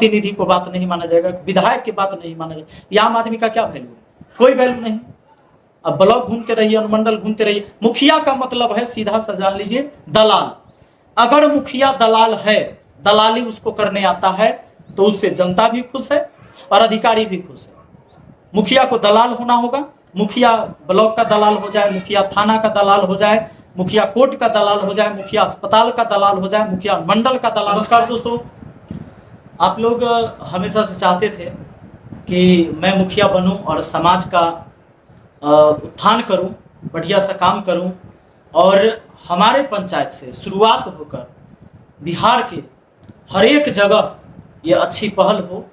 प्रतिनिधि को बात नहीं माना जाएगा, विधायक की बात नहीं माना जाएगा। ये आम आदमी का क्या वैल्यू है? कोई वैल्यू नहीं। अब ब्लॉक घूमते रहिए, अनुमंडल घूमते रहिए। मुखिया का मतलब है सीधा सा जान लीजिए दलाल। अगर मुखिया दलाल है, दलाली उसको करने आता है, तो उससे जनता भी खुश है और अधिकारी भी खुश है। मुखिया को दलाल होना होगा, मुखिया ब्लॉक का दलाल हो जाए, मुखिया थाना का दलाल हो जाए, मुखिया कोर्ट का दलाल हो जाए, मुखिया अस्पताल का दलाल हो जाए, मुखिया मंडल का दलाल। नमस्कार दोस्तों, आप लोग हमेशा से चाहते थे कि मैं मुखिया बनूं और समाज का उत्थान करूं, बढ़िया सा काम करूं, और हमारे पंचायत से शुरुआत होकर बिहार के हर एक जगह ये अच्छी पहल हो।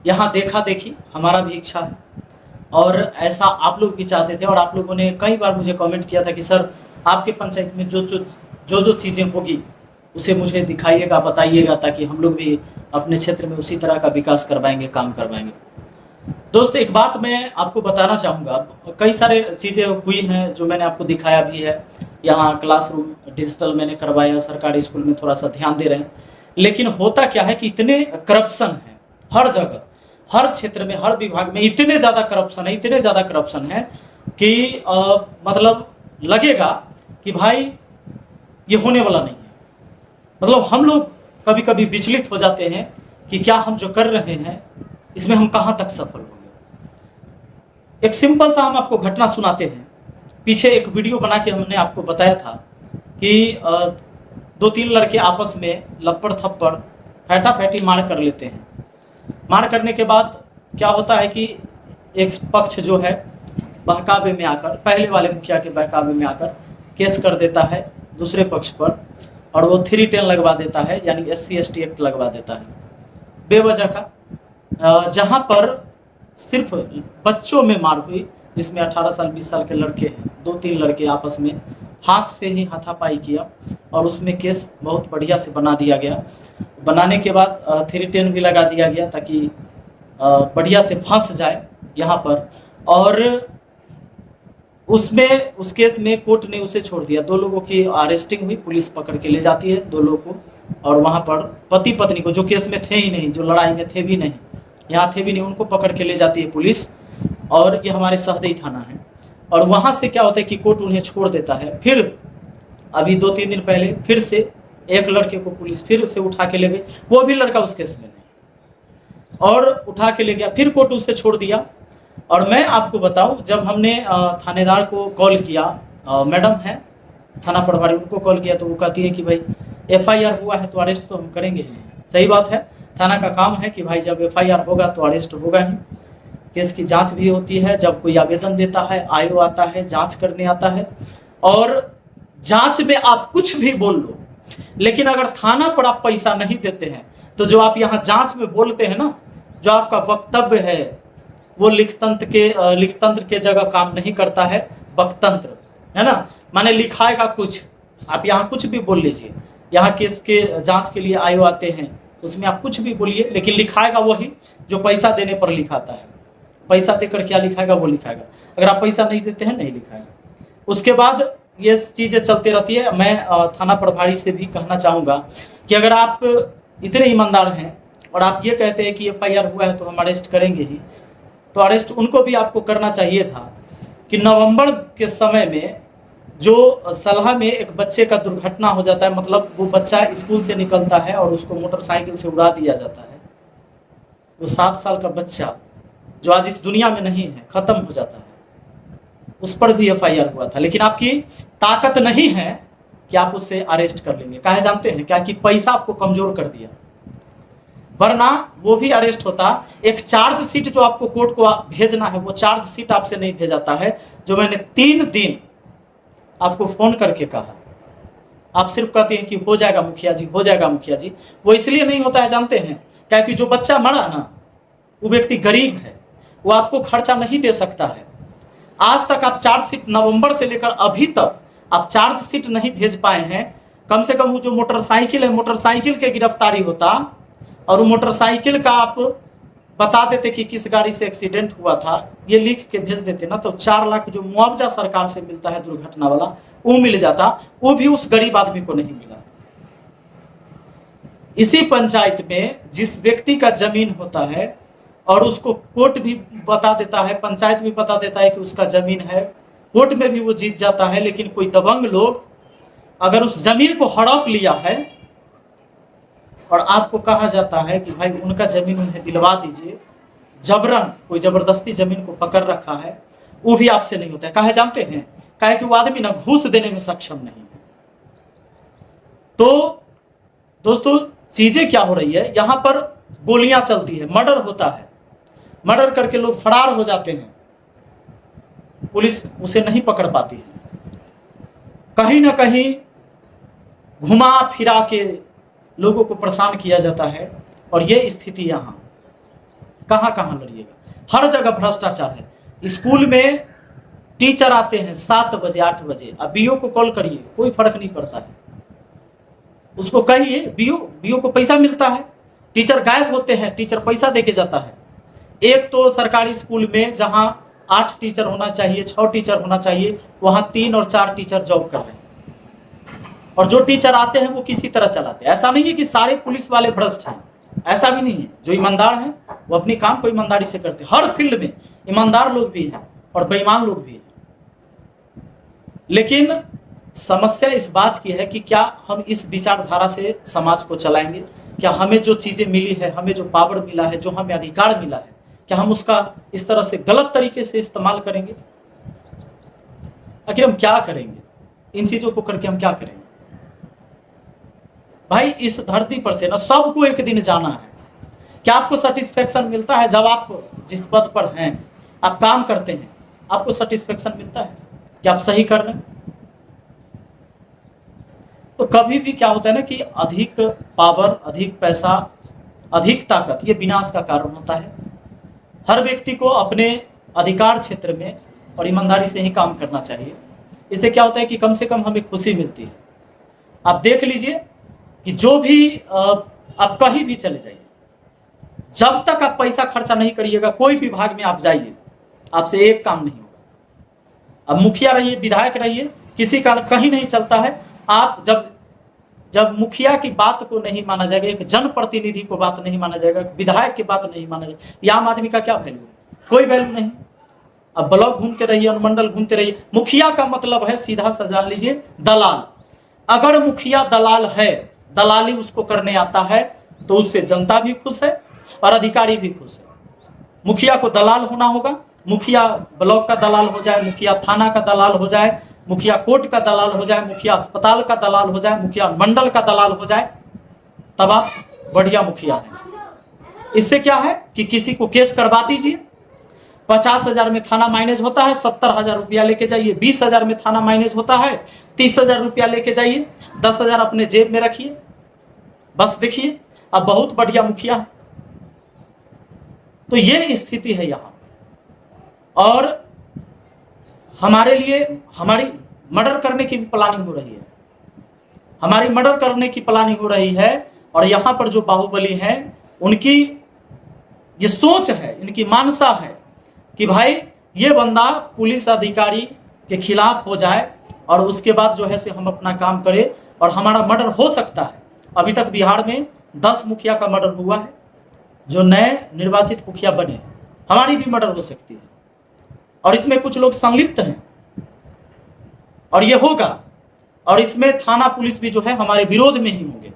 यहाँ देखा देखी हमारा भी इच्छा है और ऐसा आप लोग भी चाहते थे। और आप लोगों ने कई बार मुझे कमेंट किया था कि सर आपके पंचायत में जो चीज़ें होगी उसे मुझे दिखाइएगा, बताइएगा, ताकि हम लोग भी अपने क्षेत्र में उसी तरह का विकास करवाएंगे, काम करवाएंगे। दोस्त, एक बात मैं आपको बताना चाहूँगा, कई सारे चीज़ें हुई हैं जो मैंने आपको दिखाया भी है। यहाँ क्लासरूम डिजिटल मैंने करवाया, सरकारी स्कूल में थोड़ा सा ध्यान दे रहे हैं, लेकिन होता क्या है कि इतने करप्शन है हर जगह, हर क्षेत्र में, हर विभाग में इतने ज़्यादा करप्शन है, इतने ज़्यादा करप्शन है कि मतलब लगेगा कि भाई ये होने वाला नहीं है। मतलब हम लोग कभी कभी विचलित हो जाते हैं कि क्या हम जो कर रहे हैं इसमें हम कहाँ तक सफल होंगे। एक सिंपल सा हम आपको घटना सुनाते हैं। पीछे एक वीडियो बना के हमने आपको बताया था कि 2-3 लड़के आपस में लपड़ थप्पड़ फैटा फैटी मार कर लेते हैं। मार करने के बाद क्या होता है कि एक पक्ष जो है बहकावे में आकर, पहले वाले मुखिया के बहकावे में आकर केस कर देता है दूसरे पक्ष पर, और वो 310 लगवा देता है, यानी SC/ST एक्ट लगवा देता है बेवजह का। जहाँ पर सिर्फ बच्चों में मार हुई, जिसमें 18 साल 20 साल के लड़के हैं, 2-3 लड़के आपस में हाथ से ही हाथापाई किया और उसमें केस बहुत बढ़िया से बना दिया गया। बनाने के बाद 310 भी लगा दिया गया ताकि बढ़िया से फंस जाए यहाँ पर। और उसमें उस केस में कोर्ट ने उसे छोड़ दिया। 2 लोगों की अरेस्टिंग हुई, पुलिस पकड़ के ले जाती है 2 लोगों को, और वहाँ पर पति पत्नी को, जो केस में थे ही नहीं, जो लड़ाई में थे भी नहीं, यहाँ थे भी नहीं, उनको पकड़ के ले जाती है पुलिस। और ये हमारे सहदेई थाना है। और वहाँ से क्या होता है कि कोर्ट उन्हें छोड़ देता है। फिर अभी 2-3 दिन पहले फिर से एक लड़के को पुलिस फिर से उठा के ले गई, वो भी लड़का उस केस में नहीं, और उठा के ले गया, फिर कोर्ट उसे छोड़ दिया। और मैं आपको बताऊं, जब हमने थानेदार को कॉल किया, मैडम है थाना प्रभारी, उनको कॉल किया, तो वो कहती है कि भाई FIR हुआ है तो अरेस्ट तो हम करेंगे ही। सही बात है, थाना का काम है कि भाई जब FIR होगा तो अरेस्ट होगा ही। केस की जांच भी होती है, जब कोई आवेदन देता है, आयो आता है, जांच करने आता है, और जांच में आप कुछ भी बोल लो, लेकिन अगर थाना पर आप पैसा नहीं देते हैं तो जो आप यहाँ जांच में बोलते हैं ना, जो आपका वक्तव्य है, वो लिखतंत्र के जगह काम नहीं करता है, वक्तंत्र है ना। माने लिखाएगा कुछ, आप यहाँ कुछ भी बोल लीजिए। यहाँ केस के जांच के लिए आयो आते हैं, उसमें आप कुछ भी बोलिए, लेकिन लिखाएगा वही जो पैसा देने पर लिखाता है। पैसा देकर क्या लिखाएगा, वो लिखाएगा। अगर आप पैसा नहीं देते हैं, नहीं लिखाएगा। उसके बाद ये चीज़ें चलती रहती है। मैं थाना प्रभारी से भी कहना चाहूँगा कि अगर आप इतने ईमानदार हैं और आप ये कहते हैं कि FIR हुआ है तो हम अरेस्ट करेंगे ही, तो अरेस्ट उनको भी आपको करना चाहिए था कि नवंबर के समय में जो सलाह में एक बच्चे का दुर्घटना हो जाता है, मतलब वो बच्चा स्कूल से निकलता है और उसको मोटरसाइकिल से उड़ा दिया जाता है, वो 7 साल का बच्चा जो आज इस दुनिया में नहीं है, खत्म हो जाता है, उस पर भी FIR हुआ था। लेकिन आपकी ताकत नहीं है कि आप उससे अरेस्ट कर लेंगे। काहे जानते हैं क्या? कि पैसा आपको कमजोर कर दिया, वरना वो भी अरेस्ट होता। एक चार्जशीट जो आपको कोर्ट को भेजना है, वो चार्जशीट आपसे नहीं भेजाता है, जो मैंने 3 दिन आपको फोन करके कहा। आप सिर्फ कहते हैं कि हो जाएगा मुखिया जी, हो जाएगा मुखिया जी। वो इसलिए नहीं होता है जानते हैं क्या? कि जो बच्चा मरा ना, वो व्यक्ति गरीब है, वो आपको खर्चा नहीं दे सकता है। आज तक आप चार्जशीट, नवंबर से लेकर अभी तक आप चार्जशीट नहीं भेज पाए हैं। कम से कम वो जो मोटरसाइकिल है, मोटरसाइकिल के गिरफ्तारी होता, और वो मोटरसाइकिल का आप बता देते कि किस गाड़ी से एक्सीडेंट हुआ था, ये लिख के भेज देते ना, तो 4 लाख जो मुआवजा सरकार से मिलता है दुर्घटना वाला, वो मिल जाता। वो भी उस गरीब आदमी को नहीं मिला। इसी पंचायत में जिस व्यक्ति का जमीन होता है और उसको कोर्ट भी बता देता है, पंचायत भी बता देता है कि उसका जमीन है, कोर्ट में भी वो जीत जाता है, लेकिन कोई दबंग लोग अगर उस जमीन को हड़प लिया है और आपको कहा जाता है कि भाई उनका जमीन उन्हें दिलवा दीजिए, जबरन कोई जबरदस्ती जमीन को पकड़ रखा है, वो भी आपसे नहीं होता है। काहे जानते हैं? काहे कि वो आदमी ना घूस देने में सक्षम नहीं। तो दोस्तों चीजें क्या हो रही है, यहां पर गोलियां चलती है, मर्डर होता है, मर्डर करके लोग फरार हो जाते हैं, पुलिस उसे नहीं पकड़ पाती है। कहीं ना कहीं घुमा फिरा के लोगों को परेशान किया जाता है। और ये स्थिति यहाँ कहाँ कहाँ लड़िएगा, हर जगह भ्रष्टाचार है। स्कूल में टीचर आते हैं 7 बजे 8 बजे, अब बीओ को कॉल करिए, कोई फर्क नहीं पड़ता है। उसको कहिए, बीओ को पैसा मिलता है, टीचर गायब होते हैं, टीचर पैसा देके जाता है। एक तो सरकारी स्कूल में जहां 8 टीचर होना चाहिए, 6 टीचर होना चाहिए, वहां 3 और 4 टीचर जॉब कर रहे हैं। और जो टीचर आते हैं वो किसी तरह चलाते हैं। ऐसा नहीं है कि सारे पुलिस वाले भ्रष्ट हैं, ऐसा भी नहीं है। जो ईमानदार हैं वो अपनी काम को ईमानदारी से करते हैं। हर फील्ड में ईमानदार लोग भी हैं और बेईमान लोग भी हैं। लेकिन समस्या इस बात की है कि क्या हम इस विचारधारा से समाज को चलाएंगे? क्या हमें जो चीजें मिली है, हमें जो पावर मिला है, जो हमें अधिकार मिला है, क्या हम उसका इस तरह से गलत तरीके से इस्तेमाल करेंगे? आखिर हम क्या करेंगे? इन चीजों को करके हम क्या करेंगे? भाई इस धरती पर से ना सबको एक दिन जाना है। क्या आपको सेटिस्फेक्शन मिलता है जब आप जिस पद पर हैं, आप काम करते हैं, आपको सेटिस्फेक्शन मिलता है कि आप सही कर रहे हैं? तो कभी भी क्या होता है ना कि अधिक पावर, अधिक पैसा, अधिक ताकत, ये विनाश का कारण होता है। हर व्यक्ति को अपने अधिकार क्षेत्र में और ईमानदारी से ही काम करना चाहिए। इससे क्या होता है कि कम से कम हमें खुशी मिलती है। आप देख लीजिए कि जो भी आप कहीं भी चले जाइए, जब तक आप पैसा खर्चा नहीं करिएगा, कोई विभाग में आप जाइए, आपसे एक काम नहीं होगा। अब मुखिया रहिए, विधायक रहिए, किसी का कहीं नहीं चलता है। आप जब मुखिया की बात को नहीं माना जाएगा, एक जनप्रतिनिधि को बात नहीं माना जाएगा, विधायक की बात नहीं माना जाएगा, आम आदमी का क्या वैल्यू है? कोई वैल्यू नहीं। अब ब्लॉक घूमते रहिए, अनुमंडल घूमते रहिए। मुखिया का मतलब है सीधा सा जान लीजिए, दलाल। अगर मुखिया दलाल है, दलाली उसको करने आता है, तो उससे जनता भी खुश है और अधिकारी भी खुश है। मुखिया को दलाल होना होगा, मुखिया ब्लॉक का दलाल हो जाए, मुखिया थाना का दलाल हो जाए, मुखिया कोर्ट का दलाल हो जाए, मुखिया अस्पताल का दलाल हो जाए, मुखिया मंडल का दलाल हो जाए, तब आप बढ़िया मुखिया हैं। इससे क्या है कि किसी को केस करवा दीजिए, 50,000 में थाना मैनेज होता है, 70,000 रुपया लेके जाइए। 20,000 में थाना मैनेज होता है, 30,000 रुपया लेके जाइए, 10,000 अपने जेब में रखिए, बस देखिए अब बहुत बढ़िया मुखिया है। तो ये स्थिति है यहाँ। और हमारे लिए हमारी मर्डर करने की प्लानिंग हो रही है, हमारी मर्डर करने की प्लानिंग हो रही है। और यहाँ पर जो बाहुबली हैं, उनकी ये सोच है, इनकी मानसा है कि भाई ये बंदा पुलिस अधिकारी के खिलाफ हो जाए और उसके बाद जो है से हम अपना काम करें और हमारा मर्डर हो सकता है। अभी तक बिहार में 10 मुखिया का मर्डर हुआ है, जो नए निर्वाचित मुखिया बने। हमारी भी मर्डर हो सकती है और इसमें कुछ लोग संलिप्त हैं और ये होगा। और इसमें थाना पुलिस भी जो है हमारे विरोध में ही होंगे,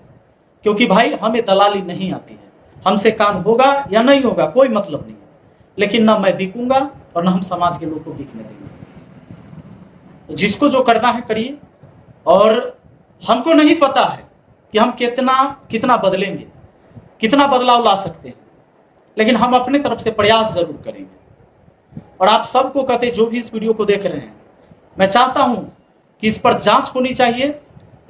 क्योंकि भाई हमें दलाली नहीं आती है। हमसे काम होगा या नहीं होगा कोई मतलब नहीं है, लेकिन ना मैं बिकूंगा और ना हम समाज के लोग को बिकने देंगे। तो जिसको जो करना है करिए। और हमको नहीं पता है कि हम कितना बदलेंगे, कितना बदलाव ला सकते हैं, लेकिन हम अपने तरफ से प्रयास जरूर करेंगे। और आप सबको कहते, जो भी इस वीडियो को देख रहे हैं, मैं चाहता हूं कि इस पर जांच होनी चाहिए,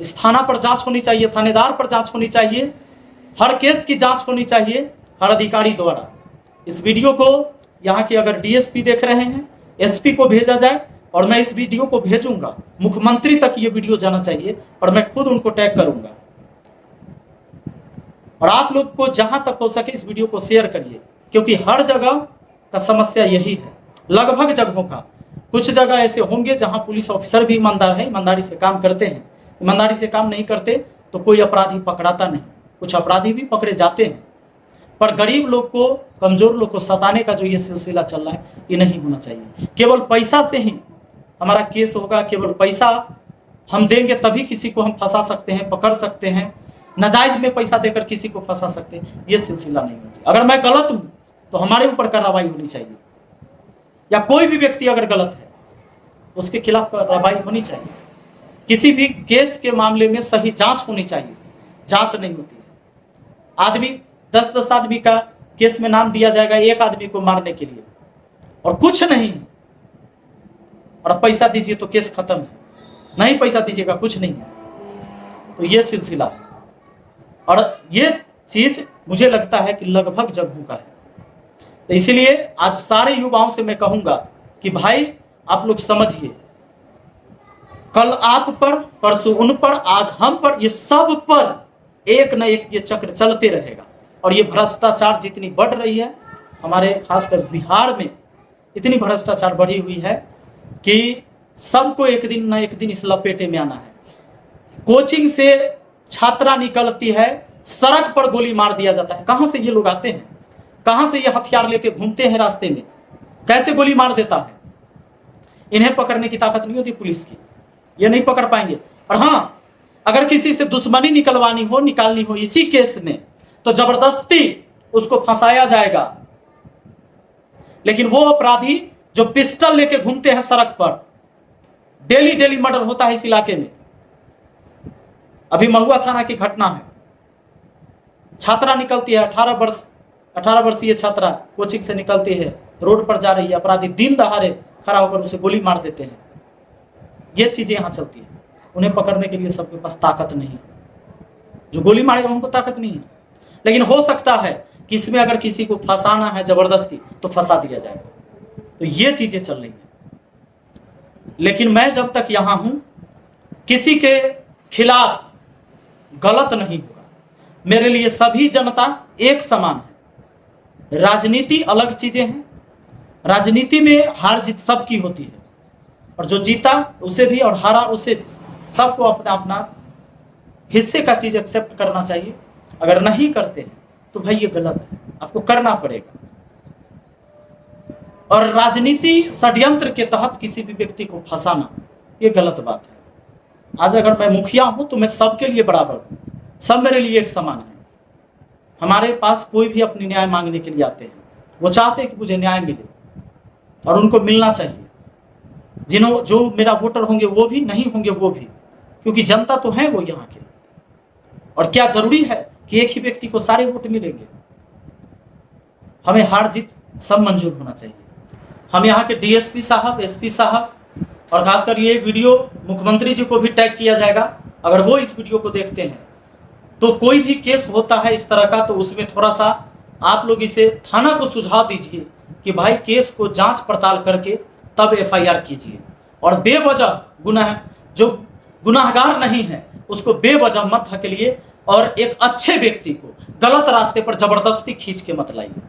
इस थाना पर जांच होनी चाहिए, थानेदार पर जांच होनी चाहिए, हर केस की जांच होनी चाहिए हर अधिकारी द्वारा। इस वीडियो को यहाँ के अगर डीएसपी देख रहे हैं, एसपी को भेजा जाए और मैं इस वीडियो को भेजूंगा, मुख्यमंत्री तक ये वीडियो जाना चाहिए और मैं खुद उनको टैग करूंगा। और आप लोग को जहां तक हो सके इस वीडियो को शेयर करिए, क्योंकि हर जगह का समस्या यही है, लगभग जगहों का। कुछ जगह ऐसे होंगे जहां पुलिस ऑफिसर भी ईमानदार है, ईमानदारी से काम करते हैं, ईमानदारी से काम नहीं करते तो कोई अपराधी पकड़ाता नहीं। कुछ अपराधी भी पकड़े जाते हैं, पर गरीब लोग को, कमजोर लोग को सताने का जो ये सिलसिला चल रहा है, ये नहीं होना चाहिए। केवल पैसा से ही हमारा केस होगा, केवल पैसा हम देंगे तभी किसी को हम फंसा सकते हैं, पकड़ सकते हैं, नाजायज में पैसा देकर किसी को फंसा सकते हैं, ये सिलसिला नहीं होना चाहिए। अगर मैं गलत हूं तो हमारे ऊपर कार्रवाई होनी चाहिए, या कोई भी व्यक्ति अगर गलत है उसके खिलाफ कार्रवाई होनी चाहिए। किसी भी केस के मामले में सही जांच होनी चाहिए, जांच नहीं होती है। आदमी 10-10 आदमी का केस में नाम दिया जाएगा एक आदमी को मारने के लिए, और कुछ नहीं, और पैसा दीजिए तो केस खत्म है, नहीं पैसा दीजिएगा कुछ नहीं है। तो ये सिलसिला है, और ये चीज मुझे लगता है कि लगभग जगहों का है। तो इसलिए आज सारे युवाओं से मैं कहूंगा कि भाई आप लोग समझिए, कल आप पर, परसों उन पर, आज हम पर, ये सब पर एक न एक ये चक्र चलते रहेगा। और ये भ्रष्टाचार जितनी बढ़ रही है, हमारे खासकर बिहार में इतनी भ्रष्टाचार बढ़ी हुई है कि सबको एक दिन न एक दिन इस लपेटे में आना है। कोचिंग से छात्रा निकलती है, सड़क पर गोली मार दिया जाता है। कहां से ये लोग आते हैं, कहां से ये हथियार लेके घूमते हैं रास्ते में, कैसे गोली मार देता है? इन्हें पकड़ने की ताकत नहीं होती पुलिस की, ये नहीं पकड़ पाएंगे। और हाँ, अगर किसी से दुश्मनी निकलवानी हो, निकालनी हो इसी केस में, तो जबरदस्ती उसको फंसाया जाएगा। लेकिन वो अपराधी जो पिस्टल लेके घूमते हैं सड़क पर, डेली डेली मर्डर होता है इस इलाके में। अभी महुआ थाना की घटना है, छात्रा निकलती है, 18 वर्षीय छात्रा कोचिंग से निकलती है, रोड पर जा रही है, अपराधी दिन दहाड़े खड़ा होकर उसे गोली मार देते हैं। ये चीजें यहां चलती है। उन्हें पकड़ने के लिए सबके पास ताकत नहीं है, जो गोली मारेगा उनको ताकत नहीं है। लेकिन हो सकता है कि इसमें अगर किसी को फंसाना है जबरदस्ती तो फंसा दिया जाएगा। तो ये चीजें चल रही हैं। लेकिन मैं जब तक यहां हूं, किसी के खिलाफ गलत नहीं होगा। मेरे लिए सभी जनता एक समान है। राजनीति अलग चीजें हैं, राजनीति में हार जीत सबकी होती है, और जो जीता उसे भी और हारा उसे, सबको अपना अपना हिस्से का चीज एक्सेप्ट करना चाहिए। अगर नहीं करते हैं तो भाई ये गलत है, आपको करना पड़ेगा। और राजनीति षड्यंत्र के तहत किसी भी व्यक्ति को फंसाना, ये गलत बात है। आज अगर मैं मुखिया हूं तो मैं सबके लिए बराबर हूं, सब मेरे लिए एक समान है। हमारे पास कोई भी अपनी न्याय मांगने के लिए आते हैं, वो चाहते हैं कि मुझे न्याय मिले, और उनको मिलना चाहिए। जो मेरा वोटर होंगे वो भी, नहीं होंगे वो भी, क्योंकि जनता तो है वो यहाँ के। और क्या जरूरी है कि एक ही व्यक्ति को सारे वोट मिलेंगे? हमें हार जीत सब मंजूर होना चाहिए। हम यहाँ के डीएसपी साहब, एसपी साहब, और खासकर ये वीडियो मुख्यमंत्री जी को भी टैग किया जाएगा। अगर वो इस वीडियो को देखते हैं तो कोई भी केस होता है इस तरह का, तो उसमें थोड़ा सा आप लोग इसे थाना को सुझाव दीजिए कि भाई केस को जांच पड़ताल करके तब एफआईआर कीजिए, और बेवजह जो गुनाहगार नहीं है उसको बेवजह मत हकलिए, और एक अच्छे व्यक्ति को गलत रास्ते पर जबरदस्ती खींच के मत लाइए।